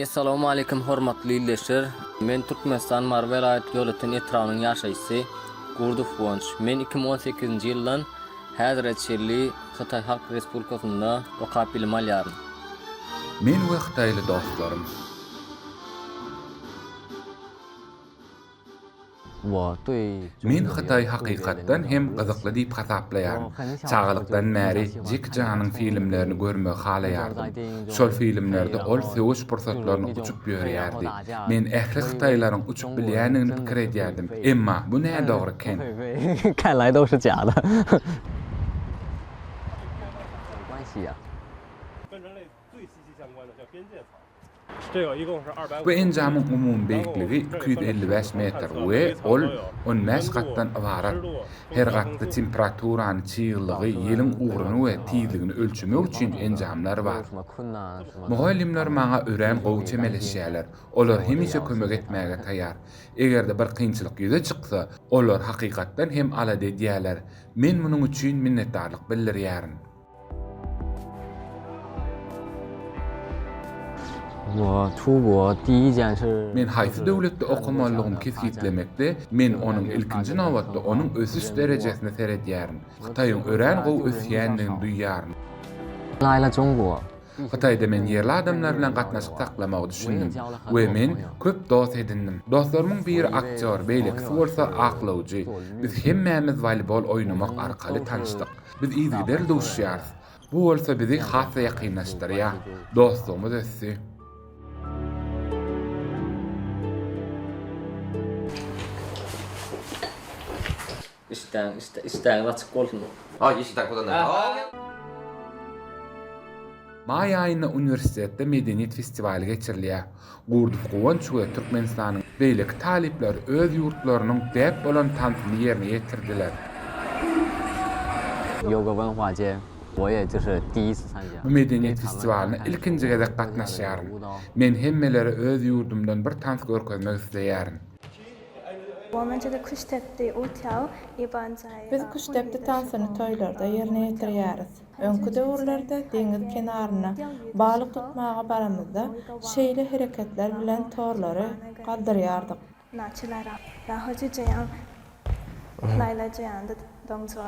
Assalamu alaykum hormatly izleyijiler. Men Türkmenistan Marvel ayet ýöletin etrawynyň ýaşaýsy Gurduf Wonç. Men 2018-nji ýyldan häzir Çili Xitay Halk Respublikasynda okap bilim alýarym. Men we Xitayly dostlarym. Men Xitay hakykatdan hem gyzykly diýip hasaplaýarym. Çağalykdan näri Jek Janyň filmlerini görmek halaýardym. Şol filmlerde ol söwüş pursatlaryny uçup ýörýärdi. Men ähli Xitaylaryň uçup bilýänini pikir edýärdim. Emma bu näme dogry eken? 看来都是假的。关系呀。跟人类最息息相关的叫边界草。这个一共是250。 Bu enjamyň umum beýikligi 255 metr we ol 15 gatdan ibarat. Her gatda temperaturany çygylygy, ýeliň ugruny we tizligini ölçmek üçin enjamlar bar. Mugallimler maňa ören gowy çemeleşýärler. Olar hemişe kömek etmäge taýýar. Egerde bir kynçylyk ýüze çyksa, olar hakykatdan hem alady edýärler. Men munuň üçin minnetdarlyk bildirýärim. 我出国第一件事。 Men haýsy döwletde okumalygym kesgitlemekde, men onuň ilkinji nowatda onuň ösüş derejesini seredýärim. Xitaýyň ören gowy ösýändigini duýýarym. 来了中国。 Xitayda men yerli adamlar bilen gatnaşyp taklamagy düşündim we men köp dost edindim. Dostlarymyň biri aktyor, beýlekisi bolsa aklawjy. Biz hemmämiz volleybol oynamak arkaly tanışdyk. Biz izgidel duşýarys. Bu bolsa bizi hasa ýakynlaşdyrýar. Dostlygymyz össü. İşten açık bolsun. May aýyna uniwersitetde medeniýet festivali geçirilýär. Gurduf Wonç we Türkmenistanyň beýleki talipler öz ýurtlarynyň däp bolan tantyny ýerine ýetirdiler. 有个文化节，我也就是第一次参加。 Bu medeniýet festivalina ilkinji gezek gatnaşýarym. Men hemmeleri öz ýurdumdan bir tans görkezmek isleýärim. 我们这个 Kuştepe 的舞跳一般在 Biz Kuştepe tansyny toýlarda ýerine ýetirýäris. Öňkü döwürlerde deňiz kenaryna balyk tutmaga baramyzda şeýle hereketler bilen torlary galdyrýardyk. 拿起来了，然后就这样来了这样的动作。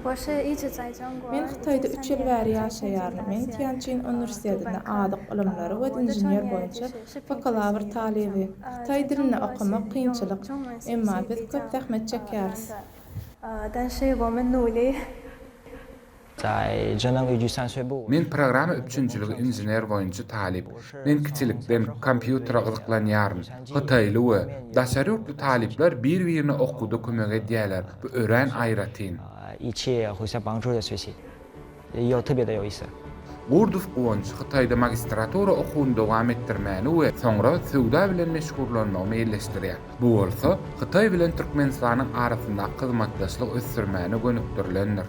我是一直在中国。 Men Xitayda 3 ýyl bäri ýaşaýarym. Men Tianjin Uniwersitetinde adyk ilmleri we inženýer boýunça bakalavr talibi. Xitay dilini okumak kynçylyk, emma biz köp zähmet çekýäris. 但是我们努力。 在人人语3岁部。 Men program üçinçiligi inženýer boýunça talip. Men kiçilikden kompýutera gyzyklanýarym. Xitayly we daşary ýurtly talipler bir-birini okuda kömek edýärler. Bu ören aýratyn. 一切互相帮助的学习，特别的有意思。 Gurduf Wonç Xitayda magistratura okuwyny dowam etdirmäni we soňra sowda bilen meşgullanmagy meýilleşdirýär. Bu bolsa Xitay bilen Türkmenistanyň arasynda hyzmatdaşlyk ösdürmäni gönükdirilendir.